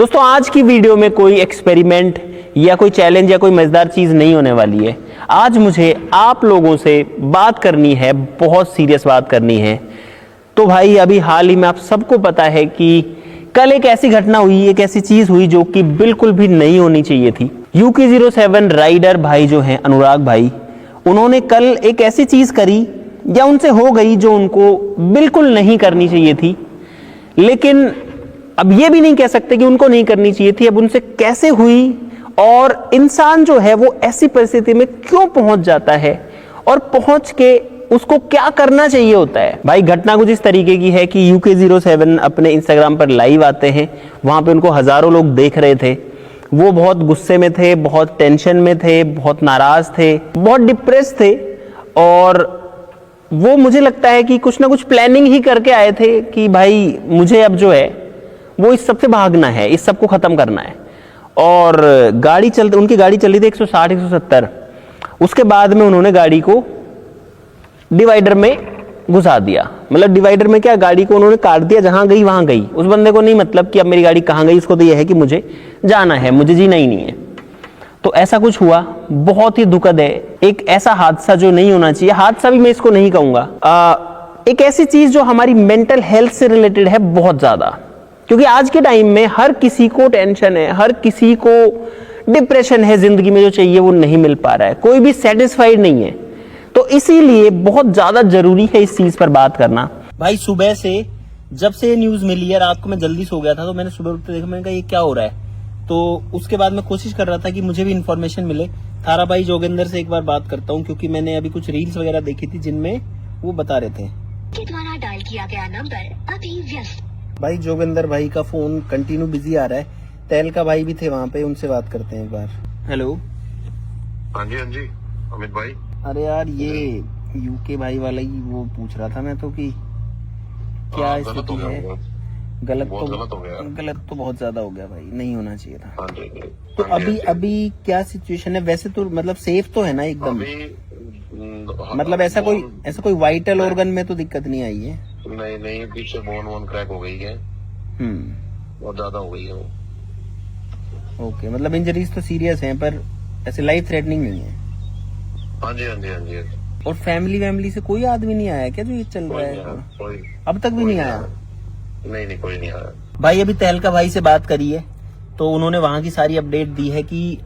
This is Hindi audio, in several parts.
दोस्तों आज की वीडियो में कोई एक्सपेरिमेंट या कोई चैलेंज या कोई मजेदार चीज नहीं होने वाली है। आज मुझे आप लोगों से बात करनी है, बहुत सीरियस बात करनी है। तो भाई अभी हाल ही में आप सबको पता है कि कल एक ऐसी घटना हुई, एक ऐसी चीज हुई जो कि बिल्कुल भी नहीं होनी चाहिए थी। UK07 राइडर भाई जो हैं अनुराग भाई, उन्होंने कल एक ऐसी चीज करी या उनसे हो गई जो उनको बिल्कुल नहीं करनी चाहिए थी। लेकिन अब ये भी नहीं कह सकते कि उनको नहीं करनी चाहिए थी, अब उनसे कैसे हुई और इंसान जो है वो ऐसी परिस्थिति में क्यों पहुंच जाता है और पहुंच के उसको क्या करना चाहिए होता है। भाई घटना कुछ इस तरीके की है कि UK07 अपने इंस्टाग्राम पर लाइव आते हैं, वहां पे उनको हजारों लोग देख रहे थे। वो बहुत गुस्से में थे, बहुत टेंशन में थे, बहुत नाराज थे, बहुत डिप्रेस थे और वो मुझे लगता है कि कुछ ना कुछ प्लानिंग ही करके आए थे कि भाई मुझे अब जो है वो इस सब से भागना है, इस सब को खत्म करना है। और उनकी गाड़ी चल रही थी 160 170। उसके बाद में उन्होंने गाड़ी को डिवाइडर में घुसा दिया। मतलब डिवाइडर में क्या, गाड़ी को उन्होंने काट दिया, जहां गई वहां गई। उस बंदे को नहीं मतलब कि अब मेरी गाड़ी कहां गई, उसको तो यह है कि मुझे जाना है, मुझे जीना ही नहीं है। तो ऐसा कुछ हुआ, बहुत ही दुखद है। एक ऐसा हादसा जो नहीं होना चाहिए, हादसा भी मैं इसको नहीं कहूंगा, एक ऐसी चीज जो हमारी मेंटल हेल्थ से रिलेटेड है बहुत ज्यादा। क्योंकि आज के टाइम में हर किसी को टेंशन है, हर किसी को डिप्रेशन है, जिंदगी में जो चाहिए वो नहीं मिल पा रहा है, कोई भी सेटिस्फाइड नहीं है। तो इसीलिए बहुत ज्यादा जरूरी है इस चीज पर बात करना। भाई सुबह से जब से न्यूज मिली है, रात को मैं जल्दी सो गया था, तो मैंने सुबह उठते देखा, मैंने कहा ये क्या हो रहा है। तो उसके बाद मैं कोशिश कर रहा था कि मुझे भी इन्फॉर्मेशन मिले। थारा भाई जोगिंदर से एक बार बात करता हूँ, क्योंकि मैंने अभी कुछ रील्स वगैरह देखी थी जिनमें वो बता रहे थे द्वारा डायल किया गया नंबर अभी व्यस्त। भाई जोगिंदर भाई का फोन कंटिन्यू बिजी आ रहा है। तहलका भाई भी थे वहाँ पे, उनसे बात करते हैं एक बार। हेलो। हाँ जी अमित भाई। अरे यार ये UK भाई वाला ही वो पूछ रहा था मैं तो कि क्या स्थिति है। गलत तो बहुत ज्यादा हो गया भाई, नहीं होना चाहिए था। हाँ जी। तो अभी क्या सिचुएशन है? वैसे तो मतलब सेफ तो है ना एकदम? मतलब ऐसा कोई वाइटल ऑर्गन में तो दिक्कत नहीं आई है? नहीं, पीछे बोन क्रैक हो गई है। बहुत ज्यादा हो गई है वो। ओके, मतलब इंजरीज तो सीरियस हैं पर ऐसे लाइफ थ्रेटनिंग नहीं है? हाँ जी। और फैमिली से कोई आदमी नहीं आया क्या जो ये चल रहा है? कोई अब तक भी नहीं आया? नहीं, कोई नहीं आया भाई। अभी तहलका भाई से बात करी है तो उन्होंने वहां की सारी अपडेट दी है कि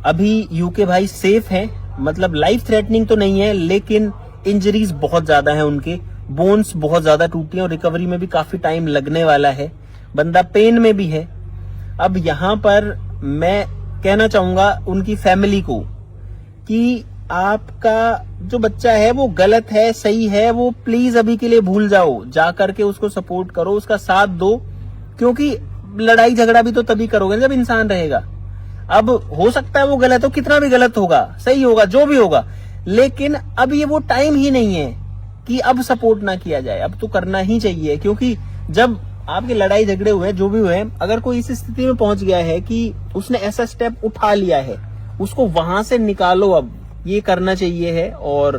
अभी UK भाई सेफ है, मतलब लाइफ थ्रेटनिंग तो नहीं है, लेकिन इंजरीज बहुत ज्यादा है, उनके बोन्स बहुत ज्यादा टूटी हैं और रिकवरी में भी काफी टाइम लगने वाला है। बंदा पेन में भी है। अब यहाँ पर मैं कहना चाहूंगा उनकी फैमिली को कि आपका जो बच्चा है वो गलत है, सही है, वो प्लीज अभी के लिए भूल जाओ, जा करके उसको सपोर्ट करो, उसका साथ दो। क्योंकि लड़ाई झगड़ा भी तो तभी करोगे जब इंसान रहेगा। अब हो सकता है वो गलत हो, कितना भी गलत होगा, सही होगा, जो भी होगा, लेकिन अब ये वो टाइम ही नहीं है कि अब सपोर्ट ना किया जाए। अब तो करना ही चाहिए, क्योंकि जब आपके लड़ाई झगड़े हुए, जो भी हुए, अगर कोई इस स्थिति में पहुंच गया है कि उसने ऐसा स्टेप उठा लिया है, उसको वहां से निकालो। अब ये करना चाहिए है और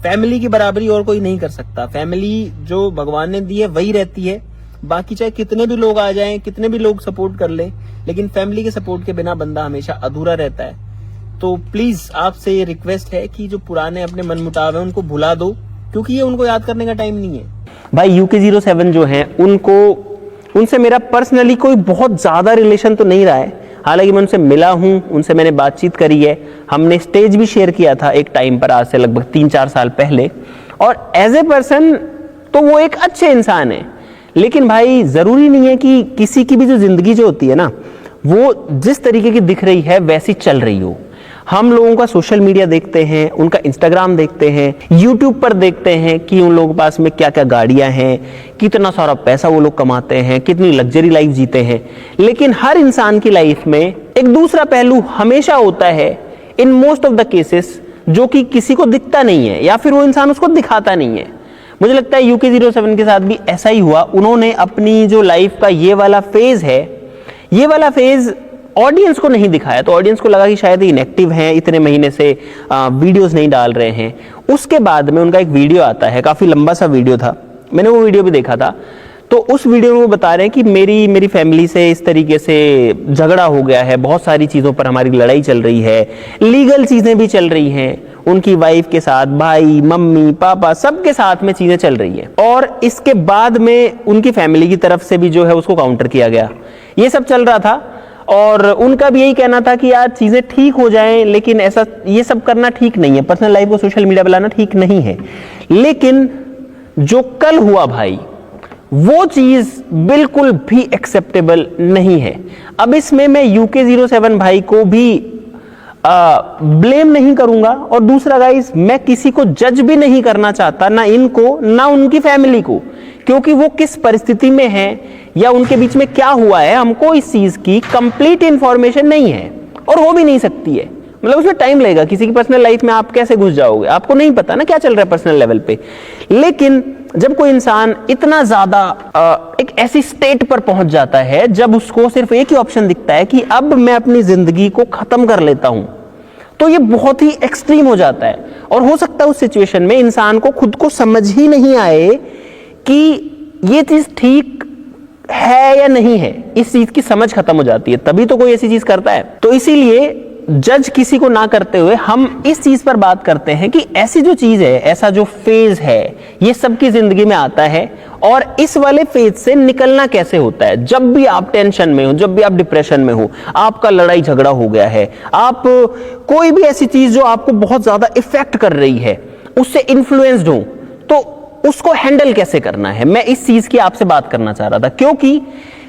फैमिली की बराबरी और कोई नहीं कर सकता। फैमिली जो भगवान ने दी है वही रहती है। बाकी चाहे कितने भी लोग आ जाएं, कितने भी लोग सपोर्ट कर लें, लेकिन फैमिली के सपोर्ट के बिना बंदा हमेशा अधूरा रहता है। तो प्लीज आपसे ये रिक्वेस्ट है कि जो पुराने अपने मनमुटाव है उनको भुला दो, क्योंकि ये उनको याद करने का टाइम नहीं है। भाई UK07 जो है उनसे मेरा पर्सनली कोई बहुत ज्यादा रिलेशन तो नहीं रहा है। हालांकि मैं उनसे मिला हूं, उनसे मैंने बातचीत करी है, हमने स्टेज भी शेयर किया था एक टाइम पर, आज से लगभग 3-4 साल पहले। और एज ए पर्सन तो वो एक अच्छे इंसान है। लेकिन भाई जरूरी नहीं है कि किसी की भी जो जिंदगी जो होती है ना, वो जिस तरीके की दिख रही है वैसी चल रही हो। हम लोगों का सोशल मीडिया देखते हैं, उनका इंस्टाग्राम देखते हैं, यूट्यूब पर देखते हैं कि उन लोगों के पास में क्या क्या गाड़ियां हैं, कितना सारा पैसा वो लोग कमाते हैं, कितनी लग्जरी लाइफ जीते हैं। लेकिन हर इंसान की लाइफ में एक दूसरा पहलू हमेशा होता है, in most of the cases, जो कि किसी को दिखता नहीं है या फिर वो इंसान उसको दिखाता नहीं है। मुझे लगता है UK07 के साथ भी ऐसा ही हुआ। उन्होंने अपनी जो लाइफ का ये वाला फेज है, ये वाला फेज ऑडियंस को नहीं दिखाया, तो ऑडियंस को लगा कि शायद इनएक्टिव हैं, इतने महीने से वीडियोस नहीं डाल रहे हैं। उसके बाद में उनका एक वीडियो आता है, काफी लंबा सा वीडियो था, मैंने वो वीडियो भी देखा था। तो उस वीडियो में वो बता रहे हैं कि मेरी फैमिली से इस तरीके से झगड़ा हो गया है, बहुत सारी चीज़ों पर हमारी लड़ाई चल रही है, लीगल चीज़ें भी चल रही हैं, उनकी वाइफ के साथ, भाई मम्मी पापा सबके साथ में चीज़ें चल रही हैं। और इसके बाद में उनकी फैमिली की तरफ से भी जो है उसको काउंटर किया गया। ये सब चल रहा था और उनका भी यही कहना था कि यार चीज़ें ठीक हो जाएं, लेकिन ऐसा ये सब करना ठीक नहीं है, पर्सनल लाइफ को सोशल मीडिया पर लाना ठीक नहीं है। लेकिन जो कल हुआ भाई, वो चीज बिल्कुल भी एक्सेप्टेबल नहीं है। अब इसमें मैं UK07 भाई को भी ब्लेम नहीं करूंगा, और दूसरा गाइस, मैं किसी को जज भी नहीं करना चाहता, ना इनको ना उनकी फैमिली को, क्योंकि वो किस परिस्थिति में है या उनके बीच में क्या हुआ है, हमको इस चीज की कंप्लीट इंफॉर्मेशन नहीं है और हो भी नहीं सकती है। मतलब उसमें टाइम लगेगा। किसी की पर्सनल लाइफ में आप कैसे घुस जाओगे, आपको नहीं पता ना क्या चल रहा है पर्सनल लेवल पे। लेकिन जब कोई इंसान इतना ज्यादा एक ऐसी स्टेट पर पहुंच जाता है जब उसको सिर्फ एक ही ऑप्शन दिखता है कि अब मैं अपनी जिंदगी को खत्म कर लेता हूं, तो ये बहुत ही एक्सट्रीम हो जाता है। और हो सकता है उस सिचुएशन में इंसान को खुद को समझ ही नहीं आए कि ये चीज ठीक है या नहीं है, इस चीज की समझ खत्म हो जाती है, तभी तो कोई ऐसी चीज करता है। तो इसीलिए जज किसी को ना करते हुए हम इस चीज पर बात करते हैं कि ऐसी जो चीज है, ऐसा जो फेज है, ये सबकी जिंदगी में आता है, और इस वाले फेज से निकलना कैसे होता है। जब भी आप टेंशन में हो, जब भी आप डिप्रेशन में हो, आपका लड़ाई झगड़ा हो गया है, आप कोई भी ऐसी चीज जो आपको बहुत ज्यादा इफेक्ट कर रही है, उससे इन्फ्लुएंस्ड हो, तो उसको हैंडल कैसे करना है, मैं इस चीज की आपसे बात करना चाह रहा था। क्योंकि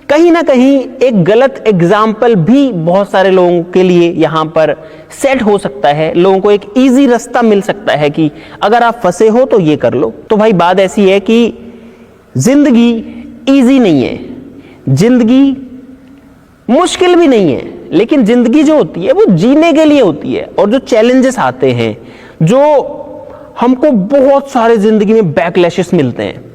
कहीं ना कहीं एक गलत एग्जाम्पल भी बहुत सारे लोगों के लिए यहां पर सेट हो सकता है, लोगों को एक इजी रास्ता मिल सकता है कि अगर आप फंसे हो तो ये कर लो। तो भाई बात ऐसी है कि जिंदगी इजी नहीं है, जिंदगी मुश्किल भी नहीं है, लेकिन जिंदगी जो होती है वो जीने के लिए होती है। और जो चैलेंजेस आते हैं, जो हमको बहुत सारे जिंदगी में बैकलैशेस मिलते हैं,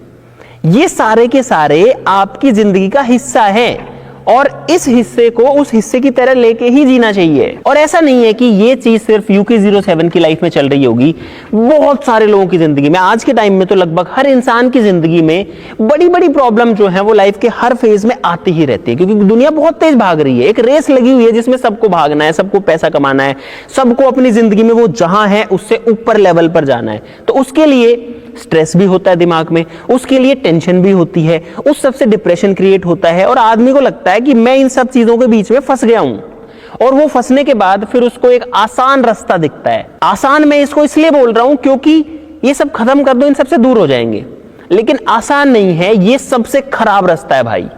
ये सारे के सारे आपकी जिंदगी का हिस्सा है, और इस हिस्से को उस हिस्से की तरह लेके ही जीना चाहिए। और ऐसा नहीं है कि ये चीज सिर्फ UK07 की लाइफ में चल रही होगी, बहुत सारे लोगों की जिंदगी में, आज के टाइम में तो लगभग हर इंसान की जिंदगी में बड़ी बड़ी प्रॉब्लम जो है वो लाइफ के हर फेज में आती ही रहती है। क्योंकि दुनिया बहुत तेज भाग रही है, एक रेस लगी हुई है जिसमें सबको भागना है, सबको पैसा कमाना है, सबको अपनी जिंदगी में वो जहां है उससे ऊपर लेवल पर जाना है। तो उसके लिए स्ट्रेस भी होता है दिमाग में, उसके लिए टेंशन भी होती है, उस सबसे डिप्रेशन क्रिएट होता है, और आदमी को लगता है कि मैं इन सब चीजों के बीच में फंस गया हूं। और वो फंसने के बाद फिर उसको एक आसान रास्ता दिखता है। आसान मैं इसको इसलिए बोल रहा हूं क्योंकि ये सब खत्म कर दो, इन सबसे दूर हो जाएंगे, लेकिन आसान नहीं है, ये सबसे खराब रास्ता है भाई,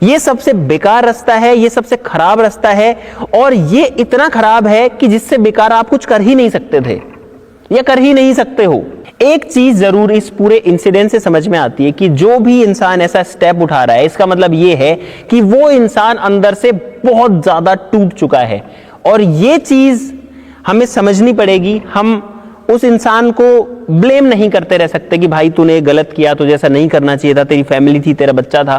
ये सबसे बेकार रास्ता है, ये सबसे खराब रास्ता है। और ये इतना खराब है कि जिससे बेकार आप कुछ कर ही नहीं सकते थे या कर ही नहीं सकते हो। एक चीज जरूर इस पूरे इंसिडेंट से समझ में आती है कि जो भी इंसान ऐसा स्टेप उठा रहा है, इसका मतलब ये है कि वो इंसान अंदर से बहुत ज्यादा टूट चुका है। और ये चीज हमें समझनी पड़ेगी। हम उस इंसान को ब्लेम नहीं करते रह सकते कि भाई तूने गलत किया, तुझे ऐसा नहीं करना चाहिए था, तेरी फैमिली थी, तेरा बच्चा था,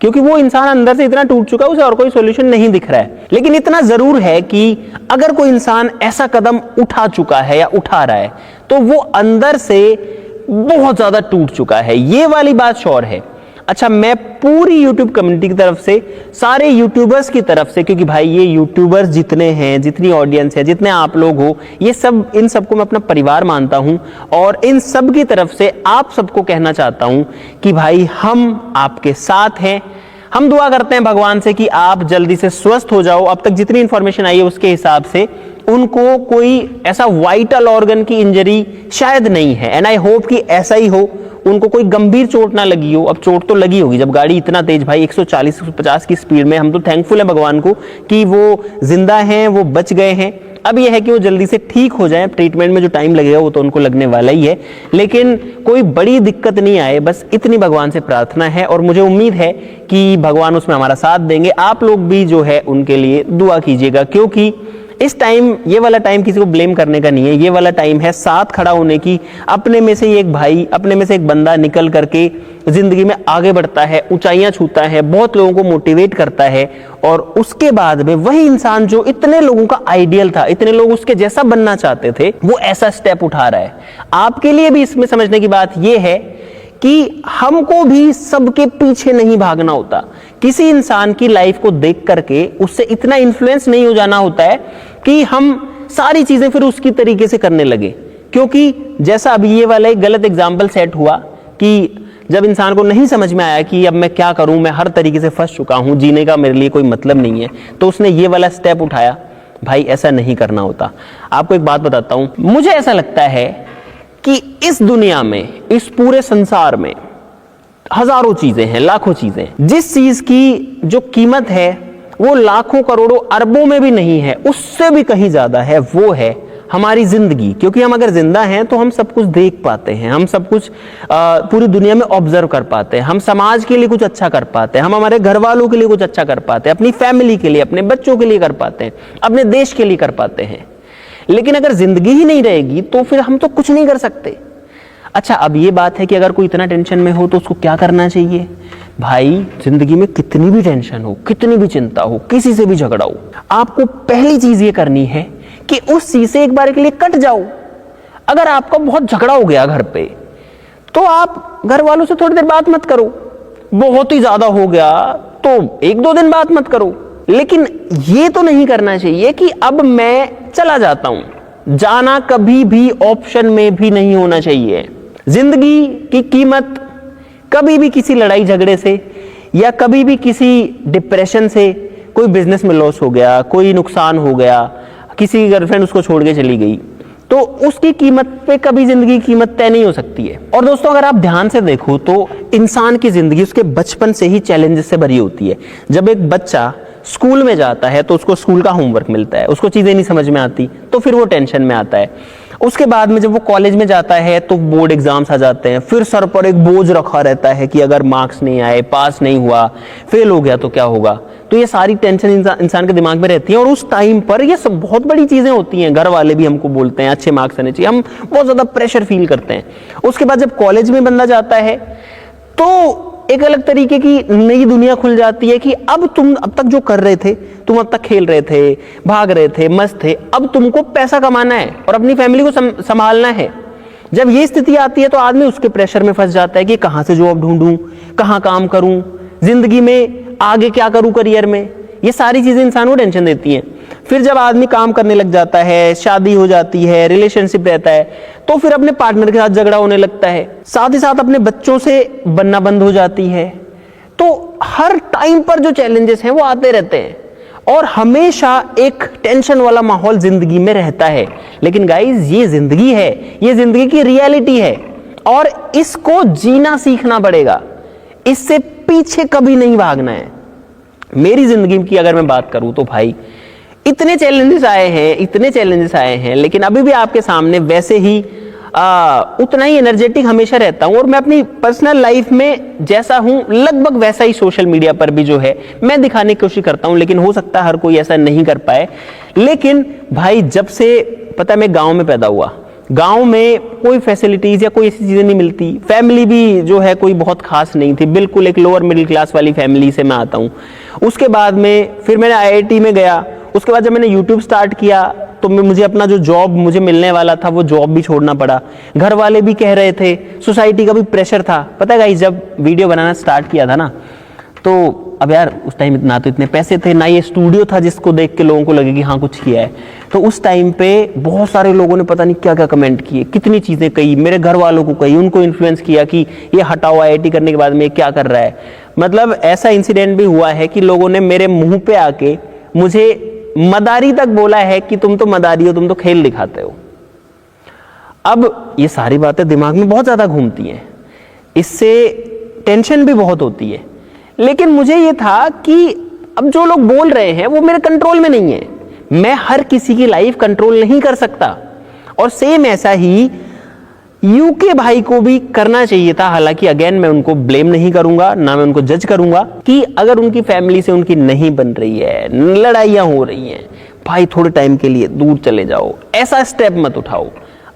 क्योंकि वो इंसान अंदर से इतना टूट चुका है, उसे और कोई सॉल्यूशन नहीं दिख रहा है। लेकिन इतना जरूर है कि अगर कोई इंसान ऐसा कदम उठा चुका है या उठा रहा है, तो वो अंदर से बहुत ज्यादा टूट चुका है, ये वाली बात श्योर है। अच्छा, मैं पूरी यूट्यूब कम्युनिटी की तरफ से, सारे यूट्यूबर्स की तरफ से, क्योंकि भाई ये यूट्यूबर्स जितने हैं, जितनी ऑडियंस है, जितने आप लोग हो, ये सब, इन सबको मैं अपना परिवार मानता हूं, और इन सब की तरफ से आप सबको कहना चाहता हूं कि भाई हम आपके साथ हैं। हम दुआ करते हैं भगवान से कि आप जल्दी से स्वस्थ हो जाओ। अब तक जितनी इंफॉर्मेशन आई है उसके हिसाब से उनको कोई ऐसा वाइटल ऑर्गन की इंजरी शायद नहीं है, एंड आई होप कि ऐसा ही हो, उनको कोई गंभीर चोट ना लगी हो। अब चोट तो लगी होगी, जब गाड़ी इतना तेज भाई 140-150 की स्पीड में, हम तो थैंकफुल है भगवान को कि वो जिंदा हैं, वो बच गए हैं। अब यह है कि वो जल्दी से ठीक हो जाए, ट्रीटमेंट में जो टाइम लगेगा वो तो उनको लगने वाला ही है, लेकिन कोई बड़ी दिक्कत नहीं आए, बस इतनी भगवान से प्रार्थना है। और मुझे उम्मीद है कि भगवान उसमें हमारा साथ देंगे। आप लोग भी जो है उनके लिए दुआ कीजिएगा, क्योंकि इस टाइम, ये वाला टाइम किसी को ब्लेम करने का नहीं है, ये वाला टाइम है साथ खड़ा होने की। अपने में से एक भाई, अपने में से एक बंदा निकल करके जिंदगी में आगे बढ़ता है, ऊंचाइयां छूता है, बहुत लोगों को मोटिवेट करता है, और उसके बाद में वही इंसान जो इतने लोगों का आइडियल था, इतने लोग उसके जैसा बनना चाहते थे, वो ऐसा स्टेप उठा रहा है। आपके लिए भी इसमें समझने की बात यह है कि हमको भी सबके पीछे नहीं भागना होता। किसी इंसान की लाइफ को देख करके उससे इतना इन्फ्लुएंस नहीं हो जाना होता है कि हम सारी चीजें फिर उसकी तरीके से करने लगे। क्योंकि जैसा अभी ये वाला एक गलत एग्जाम्पल सेट हुआ कि जब इंसान को नहीं समझ में आया कि अब मैं क्या करूं, मैं हर तरीके से फंस चुका हूं, जीने का मेरे लिए कोई मतलब नहीं है, तो उसने ये वाला स्टेप उठाया। भाई ऐसा नहीं करना होता। आपको एक बात बताता हूं, मुझे ऐसा लगता है कि इस दुनिया में, इस पूरे संसार में हजारों चीजें हैं, लाखों चीजें, जिस चीज की जो कीमत है वो लाखों करोड़ों अरबों में भी नहीं है, उससे भी कहीं ज्यादा है, वो है हमारी जिंदगी। क्योंकि हम अगर जिंदा हैं तो हम सब कुछ देख पाते हैं, हम सब कुछ पूरी दुनिया में ऑब्जर्व कर पाते हैं, हम समाज के लिए कुछ अच्छा कर पाते हैं, हम हमारे घर वालों के लिए कुछ अच्छा कर पाते हैं, अपनी फैमिली के लिए, अपने बच्चों के लिए कर पाते हैं, अपने देश के लिए कर पाते हैं। लेकिन अगर जिंदगी ही नहीं रहेगी तो फिर हम तो कुछ नहीं कर सकते। अच्छा, अब ये बात है कि अगर कोई इतना टेंशन में हो तो उसको क्या करना चाहिए? भाई जिंदगी में कितनी भी टेंशन हो, कितनी भी चिंता हो, किसी से भी झगड़ा हो, आपको पहली चीज ये करनी है कि उस चीज से एक बार के लिए कट जाओ। अगर आपका बहुत झगड़ा हो गया घर पे, तो आप घर वालों से थोड़ी देर बात मत करो। बहुत ही ज्यादा हो गया तो 1-2 दिन बात मत करो। लेकिन ये तो नहीं करना चाहिए कि अब मैं चला जाता हूं। जाना कभी भी ऑप्शन में भी नहीं होना चाहिए। जिंदगी की कीमत कभी भी किसी लड़ाई झगड़े से या कभी भी किसी डिप्रेशन से, कोई बिजनेस में लॉस हो गया, कोई नुकसान हो गया, किसी गर्लफ्रेंड उसको छोड़ के चली गई, तो उसकी कीमत पे कभी जिंदगी की कीमत तय नहीं हो सकती है। और दोस्तों अगर आप ध्यान से देखो तो इंसान की जिंदगी उसके बचपन से ही चैलेंजेस से भरी होती है। जब एक बच्चा स्कूल में जाता है तो उसको स्कूल का होमवर्क मिलता है, उसको चीजें नहीं समझ में आती तो फिर वो टेंशन में आता है। उसके बाद में जब वो कॉलेज में जाता है तो बोर्ड एग्जाम्स आ जाते हैं, फिर सर पर एक बोझ रखा रहता है कि अगर मार्क्स नहीं आए, पास नहीं हुआ, फेल हो गया तो क्या होगा। तो ये सारी टेंशन इंसान के दिमाग में रहती है और उस टाइम पर ये सब बहुत बड़ी चीजें होती हैं। घर वाले भी हमको बोलते हैं अच्छे मार्क्स आने चाहिए, हम बहुत ज्यादा प्रेशर फील करते हैं। उसके बाद जब कॉलेज में बंदा जाता है तो एक अलग तरीके की नई दुनिया खुल जाती है कि अब तुम अब तक जो कर रहे थे, तुम अब तक खेल रहे थे, भाग रहे थे, मस्त थे, अब तुमको पैसा कमाना है और अपनी फैमिली को संभालना है। जब ये स्थिति आती है तो आदमी उसके प्रेशर में फंस जाता है कि कहां से जॉब ढूंढूं, कहां काम करूं, जिंदगी में आगे क्या करूं करियर में। ये सारी चीजें इंसान को टेंशन देती हैं। फिर जब आदमी काम करने लग जाता है, शादी हो जाती है, रिलेशनशिप रहता है, तो फिर अपने पार्टनर के साथ झगड़ा होने लगता है, साथ ही साथ अपने बच्चों से बनना बंद हो जाती है। तो हर टाइम पर जो चैलेंजेस हैं वो आते रहते हैं और हमेशा एक टेंशन वाला माहौल जिंदगी में रहता है। लेकिन गाइस ये जिंदगी है, ये जिंदगी की रियलिटी है और इसको जीना सीखना पड़ेगा, इससे पीछे कभी नहीं भागना है। मेरी जिंदगी की अगर मैं बात करूं तो भाई इतने चैलेंजेस आए हैं, लेकिन अभी भी आपके सामने वैसे ही उतना ही एनर्जेटिक हमेशा रहता हूं और मैं अपनी पर्सनल लाइफ में जैसा हूं लगभग वैसा ही सोशल मीडिया पर भी जो है मैं दिखाने की कोशिश करता हूं। लेकिन हो सकता है हर कोई ऐसा नहीं कर पाए। लेकिन भाई जब से पता है मैं गांव में पैदा हुआ, गांव में कोई फैसिलिटीज या कोई ऐसी चीजें नहीं मिलती, फैमिली भी जो है कोई बहुत खास नहीं थी, बिल्कुल एक लोअर मिडिल क्लास वाली फैमिली से मैं आता हूं। उसके बाद में फिर मैंने IIT में गया, उसके बाद जब मैंने YouTube स्टार्ट किया तो मुझे अपना जो जॉब मुझे मिलने वाला था वो जॉब भी छोड़ना पड़ा। घर वाले भी कह रहे थे, सोसाइटी का भी प्रेशर था। पता है गाइस जब वीडियो बनाना स्टार्ट किया था ना, तो अब यार उस टाइम ना तो इतने पैसे थे, ना ये स्टूडियो था जिसको देख के लोगों को लगे कि हाँ कुछ किया है। तो उस टाइम पे बहुत सारे लोगों ने पता नहीं क्या क्या कमेंट किए, कितनी चीजें कही, मेरे घर वालों को कही, उनको इन्फ्लुएंस किया कि ये हटाओ IIT करने के बाद में क्या कर रहा है। मतलब ऐसा इंसिडेंट भी हुआ है कि लोगों ने मेरे मुंह पे आके मुझे मदारी तक बोला है कि तुम तो मदारी हो, तुम तो खेल दिखाते हो। अब ये सारी बातें दिमाग में बहुत ज्यादा घूमती हैं, इससे टेंशन भी बहुत होती है। लेकिन मुझे ये था कि अब जो लोग बोल रहे हैं वो मेरे कंट्रोल में नहीं है, मैं हर किसी की लाइफ कंट्रोल नहीं कर सकता। और सेम ऐसा ही UK भाई को भी करना चाहिए था। हालांकि अगेन मैं उनको ब्लेम नहीं करूंगा, ना मैं उनको जज करूंगा कि अगर उनकी फैमिली से उनकी नहीं बन रही है, लड़ाइयां हो रही हैं, भाई थोड़े टाइम के लिए दूर चले जाओ, ऐसा स्टेप मत उठाओ।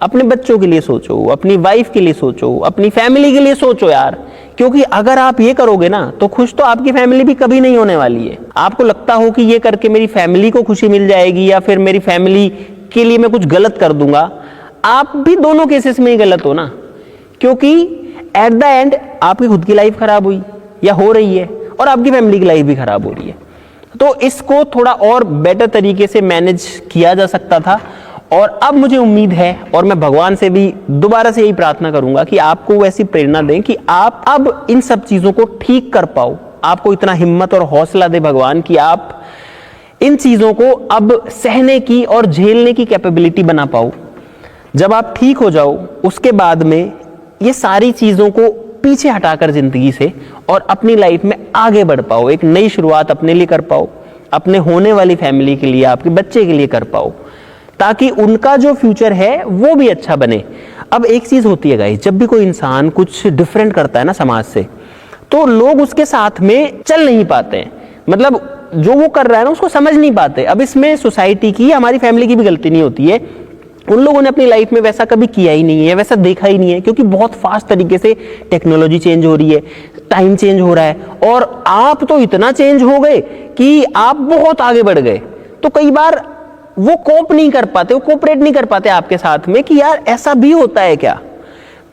अपने बच्चों के लिए सोचो, अपनी वाइफ के लिए सोचो, अपनी फैमिली के लिए सोचो यार। क्योंकि अगर आप ये करोगे ना तो खुश तो आपकी फैमिली भी कभी नहीं होने वाली है। आपको लगता हो कि ये करके मेरी फैमिली को खुशी मिल जाएगी या फिर मेरी फैमिली के लिए मैं कुछ गलत कर दूंगा, आप भी दोनों केसेस में ही गलत हो ना। क्योंकि एट द एंड आपकी खुद की लाइफ खराब हुई या हो रही है और आपकी फैमिली की लाइफ भी खराब हो रही है। तो इसको थोड़ा और बेटर तरीके से मैनेज किया जा सकता था। और अब मुझे उम्मीद है और मैं भगवान से भी दोबारा से यही प्रार्थना करूंगा कि आपको वैसी प्रेरणा दें कि आप अब इन सब चीजों को ठीक कर पाओ। आपको इतना हिम्मत और हौसला दे भगवान कि आप इन चीजों को अब सहने की और झेलने की कैपेबिलिटी बना पाओ। जब आप ठीक हो जाओ उसके बाद में ये सारी चीजों को पीछे हटाकर जिंदगी से और अपनी लाइफ में आगे बढ़ पाओ, एक नई शुरुआत अपने लिए कर पाओ, अपने होने वाली फैमिली के लिए, आपके बच्चे के लिए कर पाओ, ताकि उनका जो फ्यूचर है वो भी अच्छा बने। अब एक चीज होती है गाइस, जब भी कोई इंसान कुछ डिफरेंट करता है ना समाज से, तो लोग उसके साथ में चल नहीं पाते हैं। मतलब जो वो कर रहा है ना उसको समझ नहीं पाते। अब इसमें सोसाइटी की, हमारी फैमिली की भी गलती नहीं होती है। उन लोगों ने अपनी लाइफ में वैसा कभी किया ही नहीं है, वैसा देखा ही नहीं है, क्योंकि बहुत फास्ट तरीके से टेक्नोलॉजी चेंज हो रही है, टाइम चेंज हो रहा है और आप तो इतना चेंज हो गए कि आप बहुत आगे बढ़ गए। तो कई बार वो कोप नहीं कर पाते, वो कोऑपरेट नहीं कर पाते आपके साथ में कि यार ऐसा भी होता है क्या।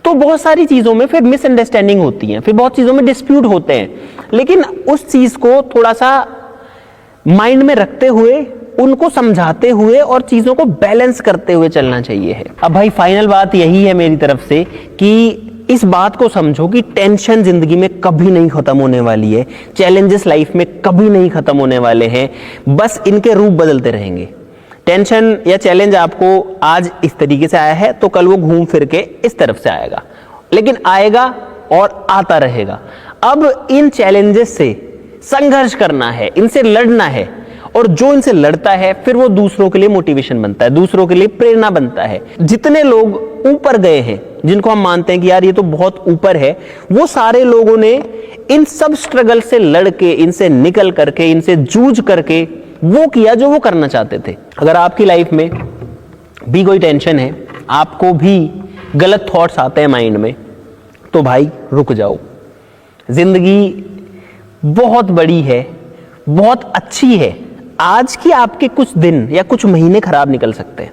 तो बहुत सारी चीजों में फिर मिसअंडरस्टैंडिंग होती है, फिर बहुत चीजों में डिस्प्यूट होते हैं। लेकिन उस चीज को थोड़ा सा माइंड में रखते हुए, उनको समझाते हुए और चीजों को बैलेंस करते हुए चलना चाहिए है। अब भाई फाइनल बात यही है मेरी तरफ से कि इस बात को समझो कि टेंशन जिंदगी में कभी नहीं खत्म होने वाली है, चैलेंजेस लाइफ में कभी नहीं खत्म होने वाले हैं, बस इनके रूप बदलते रहेंगे। टेंशन या चैलेंज आपको आज इस तरीके से आया है तो कल वो घूम फिर के इस तरफ से आएगा, लेकिन आएगा और आता रहेगा। अब इन चैलेंजेस से संघर्ष करना है, इनसे लड़ना है, और जो इनसे लड़ता है फिर वो दूसरों के लिए मोटिवेशन बनता है, दूसरों के लिए प्रेरणा बनता है। जितने लोग ऊपर गए हैं, जिनको हम मानते हैं कि यार ये तो बहुत ऊपर है, वो सारे लोगों ने इन सब स्ट्रगल से लड़ के, इनसे निकल करके, इनसे जूझ करके वो किया जो वो करना चाहते थे। अगर आपकी लाइफ में भी कोई टेंशन है, आपको भी गलत थॉट्स आते हैं माइंड में, तो भाई रुक जाओ। जिंदगी बहुत बड़ी है, बहुत अच्छी है। आज की आपके कुछ दिन या कुछ महीने खराब निकल सकते हैं,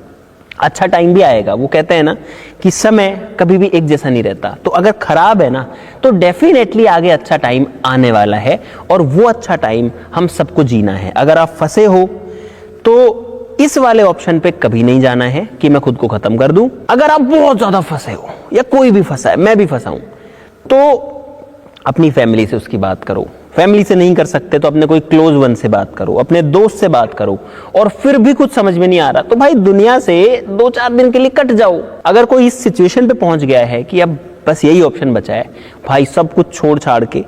अच्छा टाइम भी आएगा। वो कहते हैं ना कि समय कभी भी एक जैसा नहीं रहता। तो अगर खराब है ना तो डेफिनेटली आगे अच्छा टाइम आने वाला है, और वो अच्छा टाइम हम सबको जीना है। अगर आप फंसे हो तो इस वाले ऑप्शन पे कभी नहीं जाना है कि मैं खुद को खत्म कर दूं। अगर आप बहुत ज्यादा फंसे हो, या कोई भी फंसा है, मैं भी फंसा हूं, तो अपनी फैमिली से उसकी बात करो। फैमिली से नहीं कर सकते तो अपने कोई क्लोज वन से बात करो, अपने दोस्त से बात करो, और फिर भी कुछ समझ में नहीं आ रहा तो भाई दुनिया से 2-4 दिन के लिए कट जाओ। अगर कोई इस सिचुएशन पे पहुंच गया है कि अब बस यही ऑप्शन बचा है, भाई सब कुछ छोड़ छाड़ के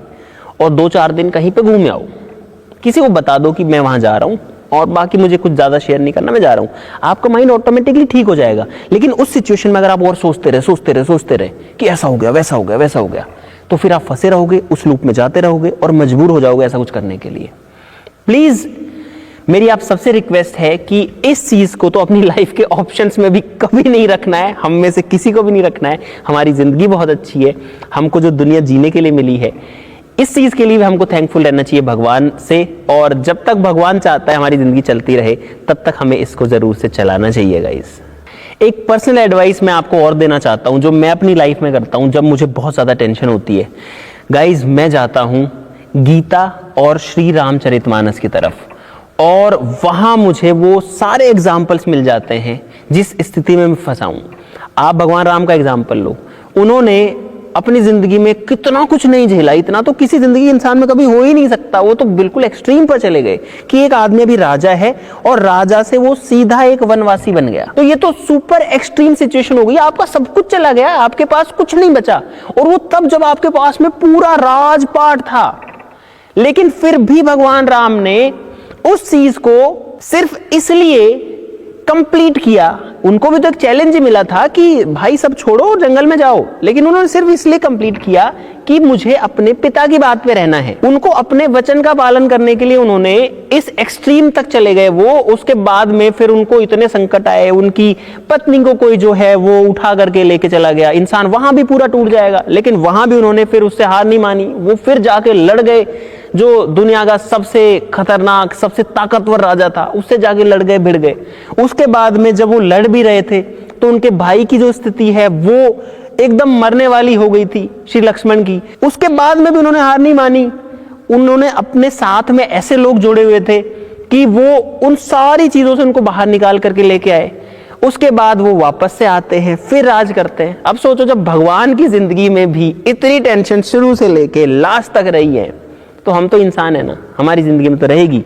और 2-4 दिन कहीं पे घूम आओ, किसी को बता दो कि मैं वहां जा रहा हूं और बाकी मुझे कुछ ज्यादा शेयर नहीं करना, मैं जा रहा हूं। आपका माइंड ऑटोमेटिकली ठीक हो जाएगा। लेकिन उस सिचुएशन में अगर आप और सोचते रहे कि ऐसा हो गया, वैसा हो गया, तो फिर आप फंसे रहोगे, उस लूप में जाते रहोगे और मजबूर हो जाओगे ऐसा कुछ करने के लिए। प्लीज मेरी आप सबसे रिक्वेस्ट है कि इस चीज को तो अपनी लाइफ के ऑप्शंस में भी कभी नहीं रखना है, हम में से किसी को भी नहीं रखना है। हमारी जिंदगी बहुत अच्छी है, हमको जो दुनिया जीने के लिए मिली है, इस चीज के लिए भी हमको थैंकफुल रहना चाहिए भगवान से। और जब तक भगवान चाहता है हमारी जिंदगी चलती रहे, तब तक हमें इसको जरूर से चलाना चाहिए गाइस। एक पर्सनल एडवाइस मैं आपको और देना चाहता हूं, जो मैं अपनी लाइफ में करता हूं जब मुझे बहुत ज्यादा टेंशन होती है। गाइस, मैं जाता हूं गीता और श्री रामचरितमानस की तरफ, और वहां मुझे वो सारे एग्जाम्पल्स मिल जाते हैं जिस स्थिति में मैं फंसा हूं। आप भगवान राम का एग्जाम्पल लो, उन्होंने अपनी जिंदगी में कितना कुछ नहीं झेला, इतना तो किसी जिंदगी इंसान में कभी हो ही नहीं सकता। वो तो बिल्कुल एक्सट्रीम पर चले गए कि एक आदमी अभी राजा है और राजा से वो सीधा एक वनवासी बन गया। तो ये तो सुपर एक्सट्रीम सिचुएशन हो गई, आपका सब कुछ चला गया, आपके पास कुछ नहीं बचा, और वो तब जब आपके पास में पूरा राजपाट था। लेकिन फिर भी भगवान राम ने उस चीज को सिर्फ इसलिए कंप्लीट किया, उनको भी तो एक चैलेंज मिला था कि भाई सब छोड़ो और जंगल में जाओ, लेकिन उन्होंने सिर्फ इसलिए कंप्लीट किया कि मुझे अपने पिता की बात पे रहना है। उनको अपने वचन का पालन करने के लिए उन्होंने इस एक्सट्रीम तक चले गए वो। उसके बाद में फिर उनको इतने संकट आए, उनकी पत्नी को कोई जो है वो उठा करके लेके चला गया, इंसान वहां भी पूरा टूट जाएगा। लेकिन वहां भी उन्होंने फिर उससे हार नहीं मानी, वो फिर जाके लड़ गए जो दुनिया का सबसे खतरनाक, सबसे ताकतवर राजा था, उससे जाके लड़ गए, भिड़ गए। उसके बाद में जब वो लड़ भी रहे थे तो उनके भाई की जो स्थिति है वो एकदम मरने वाली हो गई थी श्री लक्ष्मण की, उसके बाद में भी उन्होंने हार नहीं मानी। उन्होंने अपने साथ में ऐसे लोग जोड़े हुए थे कि वो उन सारी चीजों से उनको बाहर निकाल करके लेके आए। उसके बाद वो वापस से आते हैं, फिर राज करते हैं। अब सोचो, जब भगवान की जिंदगी में भी इतनी टेंशन शुरू से लेके लास्ट तक रही है, तो हम तो इंसान है ना, हमारी जिंदगी में तो रहेगी।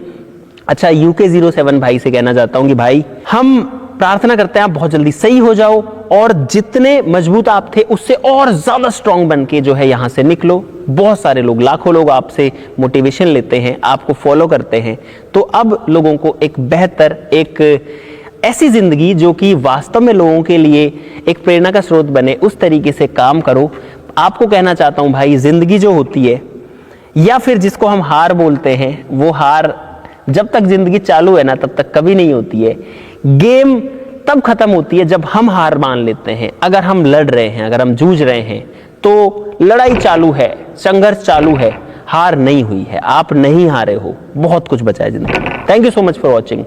अच्छा, UK07 भाई से कहना चाहता हूं कि भाई, हम प्रार्थना करते हैं आप बहुत जल्दी सही हो जाओ और जितने मजबूत आप थे उससे और ज्यादा स्ट्रांग बन के जो है यहां से निकलो। बहुत सारे लोग, लाखों लोग आपसे मोटिवेशन लेते हैं, आपको फॉलो करते हैं। तो अब लोगों को एक बेहतर, एक ऐसी जिंदगी जो कि वास्तव में लोगों के लिए एक प्रेरणा का स्रोत बने, उस तरीके से काम करो। आपको कहना चाहता हूं भाई, जिंदगी जो होती है, या फिर जिसको हम हार बोलते हैं, वो हार जब तक जिंदगी चालू है ना, तब तक कभी नहीं होती है। गेम तब खत्म होती है जब हम हार मान लेते हैं। अगर हम लड़ रहे हैं, अगर हम जूझ रहे हैं, तो लड़ाई चालू है, संघर्ष चालू है, हार नहीं हुई है, आप नहीं हारे हो, बहुत कुछ बचा है जिंदगी में। Thank you so much for watching.